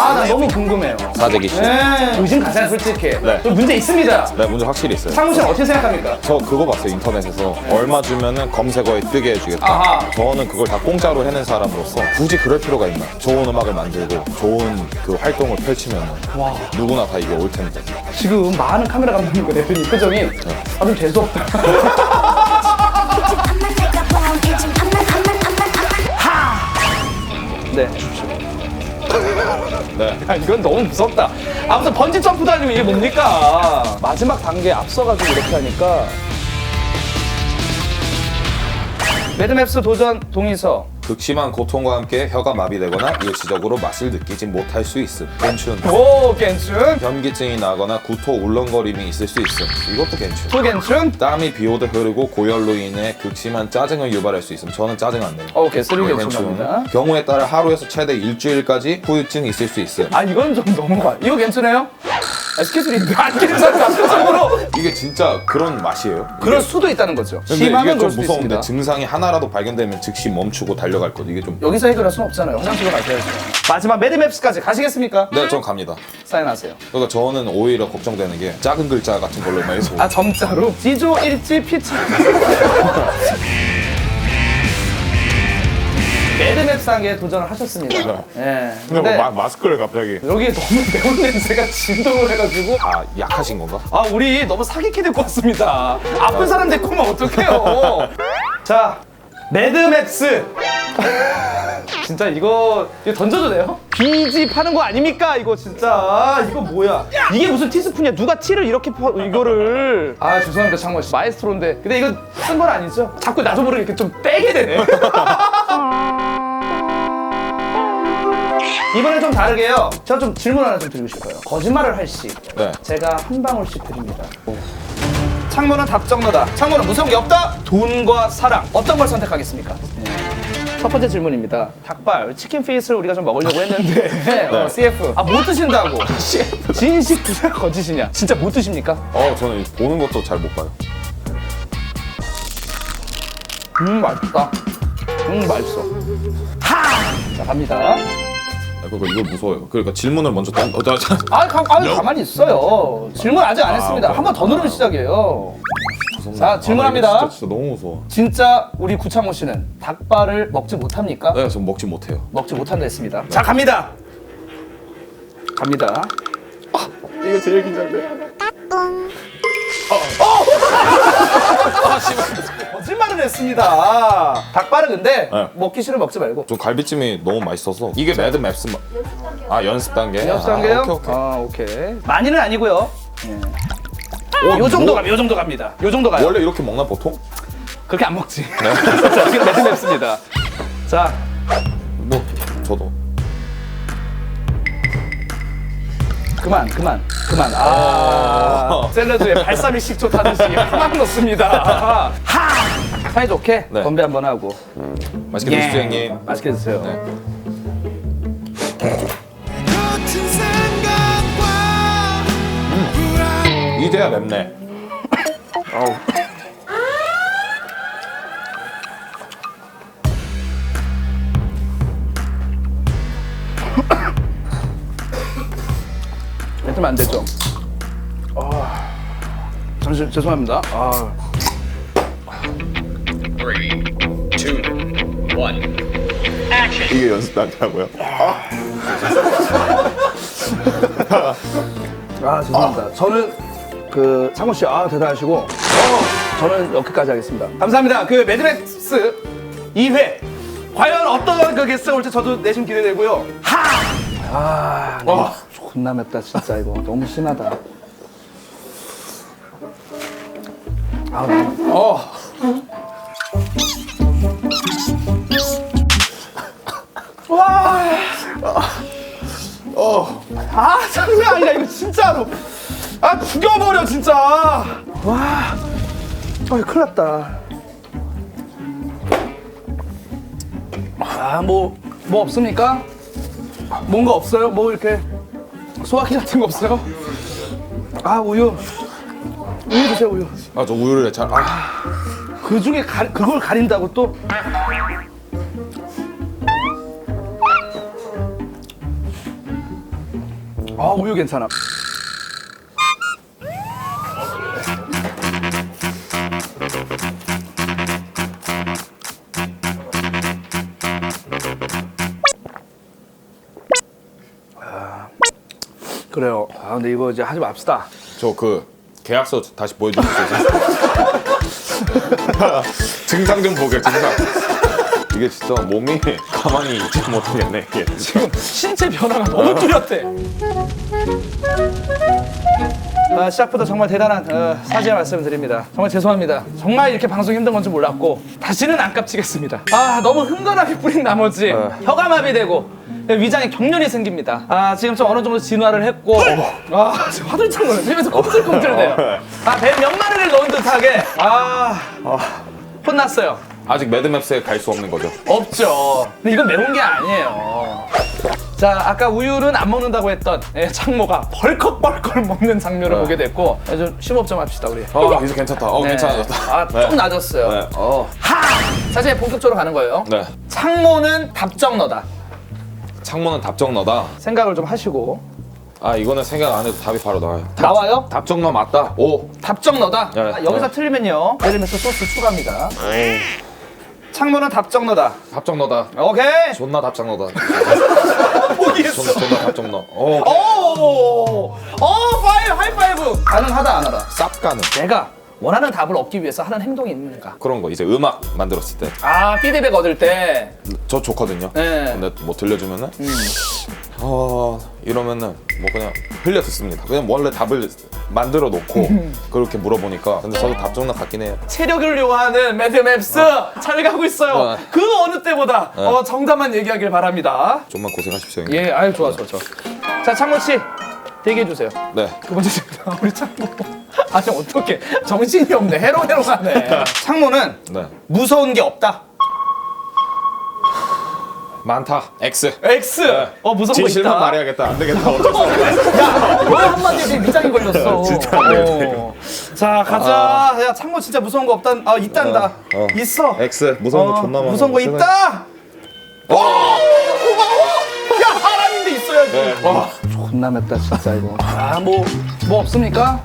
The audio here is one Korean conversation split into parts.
아, 나 너무 궁금해요. 사재기 씨. 네, 의심 가세요, 솔직히. 네. 좀 문제 있습니다. 네, 문제 확실히 있어요. 상무 씨는 어떻게 생각합니까? 저 그거 봤어요, 인터넷에서. 얼마 주면은 검색어에 뜨게 해주겠다. 아하. 저는 그걸 다 공짜로 해낸 사람으로서 굳이 그럴 필요가 있나. 좋은 음악을 만들고 좋은 그 활동을 펼치면 와. 누구나 다 이게 올 텐데. 지금 많은 카메라 감독님과 대표님 표정이 아, 좀 재수없다. 네. 네. 야, 이건 너무 무섭다. 아무튼 번지 점프도 아니고 이게 뭡니까? 마지막 단계에 앞서가지고 이렇게 하니까. 매드맥스 도전 동의서. 극심한 고통과 함께 혀가 마비되거나 일시적으로 맛을 느끼지 못할 수 있음. 괜춘. 오, 괜춘. 변기증이 나거나 구토 울렁거림이 있을 수 있음. 이것도 괜춘. 또 괜춘. 땀이 비오듯 흐르고 고열로 인해 극심한 짜증을 유발할 수 있음. 저는 짜증 안 내요. 오케이, 쓰리 괜춘입니다. 경우에 따라 하루에서 최대 일주일까지 후유증이 있을 수 있음. 아, 이건 좀 너무 가. 이거 괜찮아요? 아, 스케줄인데 안 괜찮다. 스케줄로. 이게 진짜 그런 맛이에요? 그럴 수도 있다는 거죠. 근데 심하면 이게 좀 그럴 수도 무서운데 있습니다. 증상이 하나라도 발견되면 즉시 멈추고 달려갈 것. 이게 좀. 여기서 해결할 수는 없잖아요. 화장실로 가셔야죠. 마지막 매드맵스까지 가시겠습니까? 네, 전 갑니다. 사인하세요. 그러니까 저는 오히려 걱정되는 게 작은 글자 같은 걸로만 해서. 아, 점자로? 지조 일지 피차. 매드맵스 한개 도전을 하셨습니다. 예. 근데 마스크를 갑자기. 여기 너무 매운 냄새가 진동을 해가지고 아, 약하신 건가? 아, 우리 너무 사기캐 데리고 왔습니다. 아픈 사람 데리고 오면 어떡해요. 자, 매드맥스. 진짜 이거 던져도 돼요? 비지 파는 거 아닙니까? 이거 진짜 이거 뭐야? 이게 무슨 티스푼이야? 누가 티를 이렇게 이거를? 아, 죄송합니다, 창모 씨. 마에스트로인데. 근데 이거 쓴 건 아니죠? 자꾸 나도 모르게 이렇게 좀 빼게 되네. 이번엔 좀 다르게요. 제가 좀 질문 하나 좀 드리고 싶어요. 거짓말을 할 시. 네. 제가 한 방울씩 드립니다. 창모는 답정너다. 창모는 무서운 게 없다. 돈과 사랑. 어떤 걸 선택하겠습니까? 첫 번째 질문입니다. 닭발, 치킨 페이스를 우리가 좀 먹으려고 했는데 CF. 아, 못 드신다고. CF. 진식 드세요? 거짓이냐? 진짜 못 드십니까? 저는 보는 것도 잘 못 봐요. 맛있다. 맛있어. 하! 자, 갑니다. 그러니까 이거 무서워요. 그러니까 질문을 먼저 가만히 있어요. 질문 아직 안 했습니다. 한 번 더 누르면 시작이에요. 자, 질문합니다. 진짜 너무 무서워. 진짜 우리 구창모 씨는 닭발을 먹지 못합니까? 네, 전 먹지 못해요. 먹지 못한다 했습니다. 자, 갑니다. 갑니다. 이거 제일 긴장돼. 거짓말을 했습니다. 닭발은 근데 네. 먹기 싫으면 먹지 말고. 좀 갈비찜이 너무 맛있어서 이게 매드맵스 연습 단계. 연습 단계요? 오케이. 오케이. 많이는 아니고요. 요 정도 가요. 요 정도 갑니다. 요 정도 가요. 원래 이렇게 먹나 보통? 그렇게 안 먹지. 자, 지금 매드맵스입니다. 자, 뭐 저도. 그만. 샐러드에 발사믹 식초 타듯이 막 넣습니다. 하! 사이좋게 네. 건배 한번 하고. 맛있게 드십시오, 형님. 맛있게 드세요. 네. 이제야 맵네. 어우. 뱉으면 안 되죠. 잠시 죄송합니다. 이게 연습 단계라고요? 죄송합니다. 저는 창모 씨 대단하시고 저는 여기까지 하겠습니다. 감사합니다. 매드맥스 2회 과연 어떤 게스트가 올지 저도 내심 기대되고요. 존나 맵다 진짜. 이거 너무 심하다. 장난 아니야 이거 진짜로. 죽여버려 진짜. 큰일 났다. 뭐 없습니까? 뭔가 없어요? 뭐 이렇게 소화기 같은 거 없어요? 우유 드세요. 우유. 저 우유를 잘. 그 중에 그걸 가린다고 또? 우유 괜찮아. 그래요. 근데 이거 이제 하지 맙시다. 저 그 계약서 다시 보여줄 수 있어요? 증상 좀 보게 증상. 이게 진짜 몸이 가만히 있지 못하겠네 이게. 지금 신체 변화가 너무 뚜렷해. 시작부터 정말 대단한 사죄의 말씀을 드립니다. 정말 죄송합니다. 정말 이렇게 방송이 힘든 건지 몰랐고 다시는 안 깝치겠습니다. 너무 흥건하게 뿌린 나머지 혀가 마비되고 위장에 경련이 생깁니다. 지금 좀 어느 정도 진화를 했고 지금 화들짝 놀라요. 입에서 꼼틀꼼틀대요. 배에 명마늘을 넣은 듯하게 혼났어요. 아직 매드맵스에 갈 수 없는 거죠? 없죠. 근데 이건 매운 게 아니에요. 자, 아까 우유는 안 먹는다고 했던 창모가 벌컥벌컥 먹는 장면을 보게 됐고 좀 심호흡 좀 합시다 우리. 이제 괜찮다. 괜찮아졌다. 좀 낮았어요. 네. 자, 이제 본격적으로 가는 거예요. 네. 창모는 답정너다. 창모는 답정너다. 생각을 좀 하시고. 이거는 생각 안 해도 답이 바로 나와요. 나와요? 답정너 맞다. 오. 답정너다. 네. 여기서 틀리면요. 매드맥스 소스 추가합니다. 창모는 답정너다. 답정너다. 오케이. 존나 답정너다. 포기했어. 존나 답정너. 하이파이브. 가능하다 안 하다. 쌉가는 내가 원하는 답을 얻기 위해서 하는 행동이 있는가? 그런 거 이제 음악 만들었을 때 피드백 얻을 때. 저 좋거든요. 네. 근데 뭐 들려주면은 이러면은 뭐 그냥 흘려 듣습니다. 그냥 원래 답을 만들어 놓고 그렇게 물어보니까 근데 저도 답정너 같긴 해요. 체력을 요하는 매드맵스 잘 가고 있어요. 그 어느 때보다 정답만 얘기하길 바랍니다. 좀만 고생하십시오. 형님. 예, 좋아. 자, 창모 씨 대기해 주세요. 네. 두 번째 질문 우리 창모. 어떡해. 정신이 없네. 해롱해롱하네. 창모는 네. 무서운 게 없다. 많다. X. X. 네. 무서운 거 진실만 있다. 말해야겠다. 안 되겠다. 어쩔 수 없네. 야, 너 한마디에 지금 미장이 걸렸어. 진짜 안 되겠네. 자, 가자. 야, 창모 진짜 무서운 거 없단. 있단다. 있어. X. 무서운 거 존나 많아. 무서운 거 있다. 고마워. 야, 사람인데 있어야지. 네. 존나 맵다 진짜 이거. 뭐 없습니까?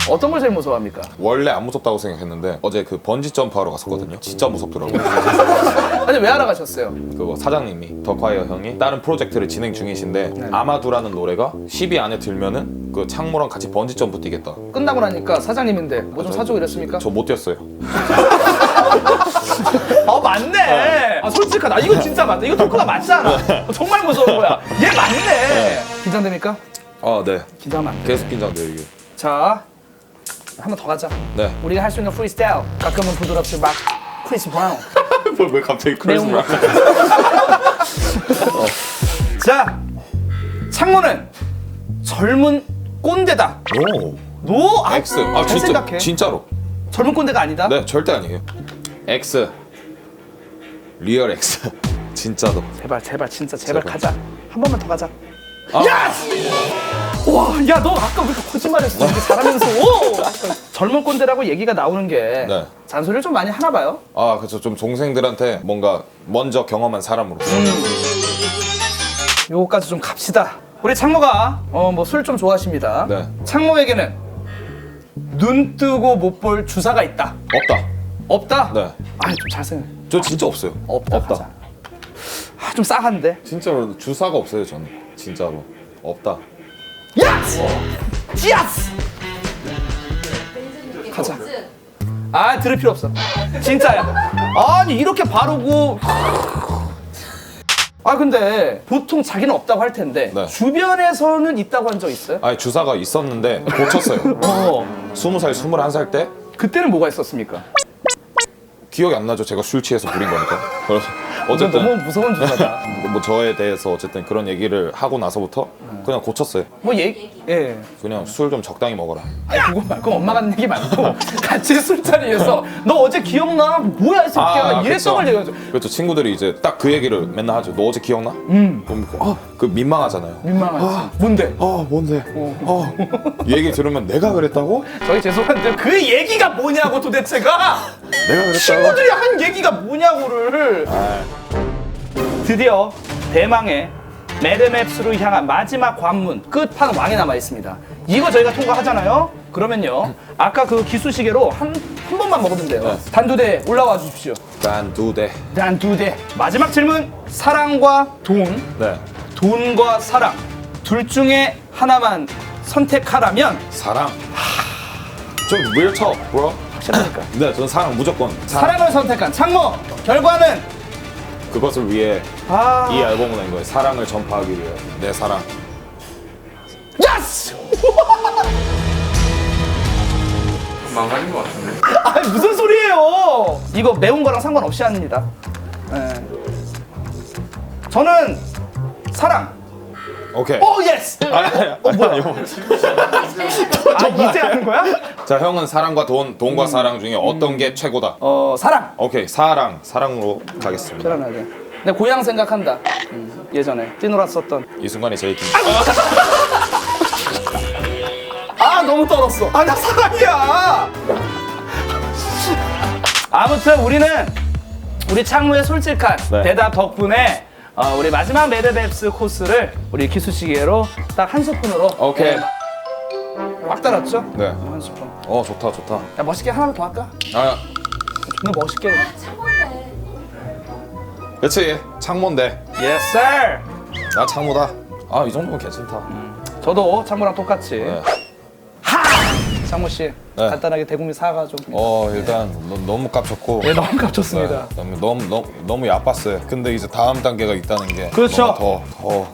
어떤 걸 제일 무서워합니까? 원래 안 무섭다고 생각했는데 어제 그 번지 점프 하러 갔었거든요. 진짜 무섭더라고요. 아니 왜 하러 가셨어요? 그거 사장님이 더콰이어 형이 다른 프로젝트를 진행 중이신데 아마두라는 노래가 10위 안에 들면은 그 창모랑 같이 번지 점프 뛰겠다. 끝나고 나니까 사장님인데 뭐 좀 사주고 이랬습니까? 저 못 뛰었어요. 맞네. 솔직하다. 이거 진짜 맞다. 이거 토크가 맞잖아. 정말 무서운 거야. 얘 맞네. 긴장됩니까? 네. 긴장하면 안 돼. 계속 긴장돼요 이게. 자, 한 번 더 가자. 네. 우리가 할 수 있는 프리스타일. 가끔은 부드럽지 막 크리스 브라운. 왜 갑자기 크리스 매운 거. 브라운? 자, 창모는 젊은 꼰대다. 노. 너 X. 잘 진짜 생각해. 진짜로. 젊은 꼰대가 아니다. 네, 절대 아니에요. X. 리얼 X. 진짜로. 제발 진짜 제발. 가자. 한 번만 더 가자. 야! 와, 야, 너 아까 왜 이렇게 거짓말했어? 이렇게 잘하면서. 젊은 꼰대라고 얘기가 나오는 게 네. 잔소리를 좀 많이 하나 봐요. 그렇죠. 좀 동생들한테 뭔가 먼저 경험한 사람으로서. 요거까지 좀 갑시다. 우리 창모가 뭐 술 좀 좋아하십니다. 네. 창모에게는 눈 뜨고 못 볼 주사가 있다. 없다. 없다? 네. 좀 잘생겨. 저 진짜 없어요. 없다. 가자. 좀 싸한데. 진짜로 주사가 없어요. 저는 진짜로 없다. 야스! 야스! 가자. 들을 필요 없어. 진짜야. 아니 이렇게 바르고. 근데 보통 자기는 없다고 할 텐데 네. 주변에서는 있다고 한 적 있어요? 주사가 있었는데 고쳤어요. 20살, 21살 때 그때는 뭐가 있었습니까? 기억이 안 나죠. 제가 술 취해서 부린 거니까. 그래서 어쨌든 너무 무서운 주사다. 뭐 저에 대해서 어쨌든 그런 얘기를 하고 나서부터 그냥 고쳤어요. 예. 그냥 술 좀 적당히 먹어라. 그건 엄마가 하는 얘기 말고 같이 술자리에서 너 어제 기억나? 뭐야 이 새끼야. 이랬던 걸 얘기하죠. 그렇죠. 친구들이 이제 딱 그 얘기를 맨날 하죠. 너 어제 기억나? 그럼 그 민망하잖아요. 민망하지. 뭔데? 뭔데? 이 얘기 들으면 내가 그랬다고? 저희 죄송한데 그 얘기가 뭐냐고 도대체가 내가 그랬다고? 친구들이 한 얘기가 뭐냐고를. 드디어 대망의 매드맥스로 향한 마지막 관문 끝판왕이 남아 있습니다. 이거 저희가 통과하잖아요. 그러면요 아까 그 기수시계로 한 번만 먹으면 돼요. 네. 단두대 올라와 주십시오. 단두대. 단두대. 마지막 질문. 사랑과 돈, 네. 돈과 사랑 둘 중에 하나만 선택하라면 사랑. 좀 밀쳐, bro. 확실합니까? 네, 저는 사랑 무조건. 사랑을 선택한 창모. 결과는 그것을 위해 아 이 앨범을 낸 거예요. 사랑을 전파하기 위해. 내 사랑. 예스! 망가진 것 같은데. 아 무슨 소리예요? 이거 매운 거랑 상관없이 합니다. 네. 저는 사랑. 오케이. 오 예스. 뭐야? 아 이제 하는 거야? 자, 형은 사랑과 돈과 사랑 중에 어떤 게 최고다? 사랑. 오케이, 사랑으로 가겠습니다. 편안하게. 내 고향 생각한다. 예전에 뛰놀았었던. 이 순간이 제일 긴. 아 너무 떨었어. 아 나 사랑이야. 아무튼 우리 창무의 솔직한 네. 대답 덕분에 우리 마지막 매드맥스 코스를 우리 기수시계로 딱 한 스푼으로 오케이. 꽉 달았죠? 네. 한 스푼. 좋다, 좋다. 야 멋있게 하나 더 할까? 아, 존나 멋있게. 창문에 그렇지. 창모인데. Yes sir. 나 창모다. 아, 이 정도면 괜찮다. 저도 창무랑 똑같이. 네. 창무 씨 네. 간단하게 대국민 사과 좀. 일단 너무 깝쳤고. 네 너무 값졌습니다. 너무 야빴어요. 근데 이제 다음 단계가 있다는 게 그렇죠. 더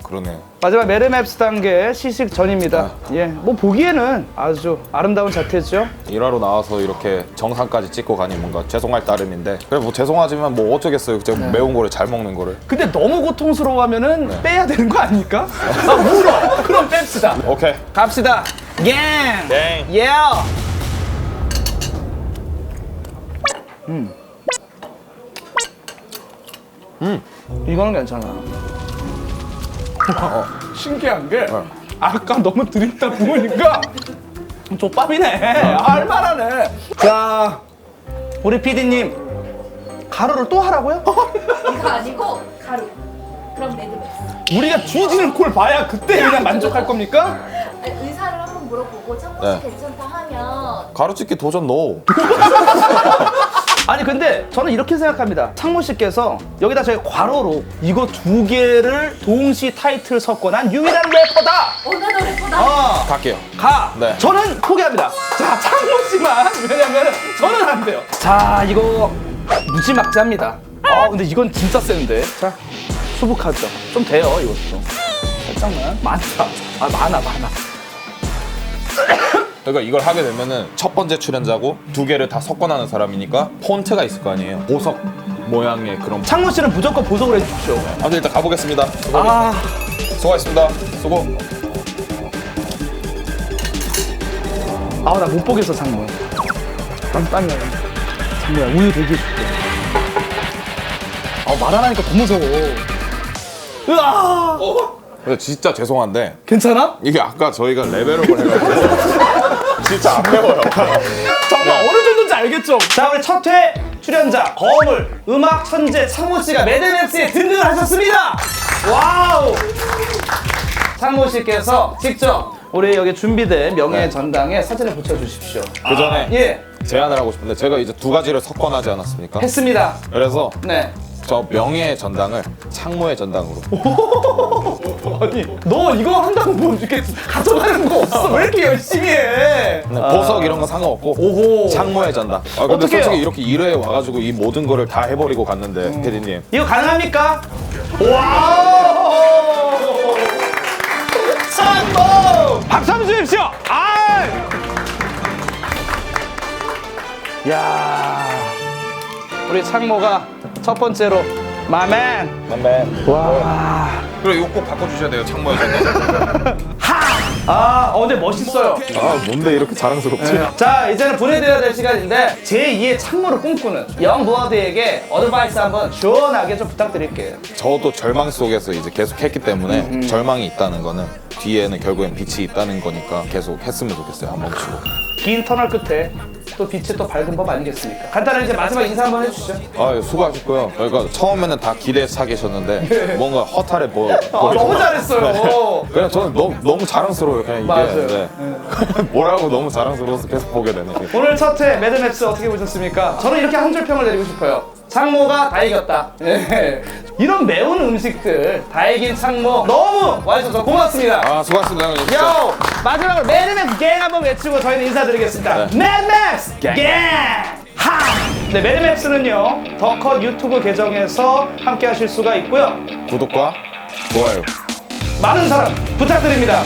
그러네요. 마지막 매드맥스 단계 시식 전입니다. 예, 뭐 보기에는 아주 아름다운 자태죠. 일하러 나와서 이렇게 정상까지 찍고 가니 뭔가 죄송할 따름인데 그래 뭐 죄송하지만 뭐 어쩌겠어요. 제가 매운 거를 잘 먹는 거를. 근데 너무 고통스러워하면은 네. 빼야 되는 거 아닙니까? 아 울어. 그럼 뺍시다. 오케이. 갑시다. 갱. 갱. 예. 이거는 괜찮아. 신기한 게 아까 너무 드립다 부으니까 족밥이네. 알만하네. 자, 우리 PD님 가루를 또 하라고요? 이거 아니고 가루. 그럼 매드맥스. 우리가 뒤지는 꼴 봐야 그때 그냥 만족할 겁니까? 아니, 의사를 한번 물어보고 창문 네. 씨 괜찮다 하면 가루찍기 도전 노. 아니 근데 저는 이렇게 생각합니다. 창모 씨께서 여기다 저희 괄호로 이거 두 개를 동시 타이틀 섞어난 유일한 래퍼다. 어느 노래보다 갈게요. 가. 네. 저는 포기합니다. 자 창모 씨만 왜냐면 저는 안 돼요. 자 이거 무지막지합니다. 근데 이건 진짜 센데. 자 수북하죠. 좀 돼요 이것도. 살짝만. 많다. 많아. 그러니까 이걸 하게 되면은 첫 번째 출연자고 두 개를 다 섞어나는 사람이니까 폰트가 있을 거 아니에요. 보석 모양의 그런. 창모 씨는 무조건 보석을 해주십시오. 아무튼 일단 가보겠습니다. 수고하셨습니다. 수고. 나 못 보겠어 창모. 땀이야. 창모야 우유 되게 줄게. 말 안 하니까 더 무서워. 으아! 근데 진짜 죄송한데 괜찮아? 이게 아까 저희가 레벨업을 해가지고 진짜 안 매워요. 정말 어느 정도인지 알겠죠? 자 우리 첫 회 출연자 거물 음악 천재 창모 씨가 매드맥스에 등극을 하셨습니다. 와우! 창모 씨께서 직접 우리 여기 준비된 명예의 전당에 사진을 붙여주십시오. 그 전에 예, 제안을 하고 싶은데 제가 이제 두 가지를 섞어나지 않았습니까? 했습니다. 그래서 네. 저 명예의 전당을 창모의 전당으로. 아니 너 이거 한다고 뭐 이렇게 가져가는 거 없어? 왜 이렇게 열심히 해? 보석 이런 거 상관없고 오호. 창모의 전당. 근데 어떡해요? 솔직히 이렇게 1회에 와가지고 이 모든 거를 다 해버리고 갔는데 PD님 이거 가능합니까? 와우! 창모! 박수 한번 주십시오! 야, 우리 창모가 첫 번째로 마맨. 만맨. 와. 그래 이거 꼭 바꿔주셔야 돼요 창모의 전당. 근데 멋있어요. 뭔데 이렇게 자랑스럽지? 자, 이제는 보내드려야 될 시간인데 제2의 창모를 꿈꾸는 영브러드에게 어드바이스 한번 시원하게 좀 부탁드릴게요. 저도 절망 속에서 이제 계속 했기 때문에 절망이 있다는 거는 뒤에는 결국엔 빛이 있다는 거니까 계속 했으면 좋겠어요. 안 멈추고. 긴 터널 끝에 또 빛의 또 밝은 법 아니겠습니까? 간단하게 이제 마지막 인사 한번 해주시죠. 아, 예, 수고하셨고요. 그러니까 처음에는 다 기대해서 차 계셨는데 뭔가 허탈해 너무 잘했어요. 그냥 저는 너무 자랑스러워요. 그냥 이게. 맞아요. 네. 뭐라고 너무 자랑스러워서 계속 보게 되네. 오늘 첫 회 매드맥스 어떻게 보셨습니까? 저는 이렇게 한 줄 평을 내리고 싶어요. 창모가 다 이겼다. 예. 이런 매운 음식들 다 이긴 창모 너무 와주셔서 고맙습니다. 아, 수고하셨습니다. 형님. 진짜. 요! 마지막으로 매드맥스 갱 한번 외치고 저희는 인사드리겠습니다. 매드맥스 갱! 하! 네, 매드맥스는요 더컷 유튜브 계정에서 함께 하실 수가 있고요. 구독과 좋아요. 많은 사랑 부탁드립니다.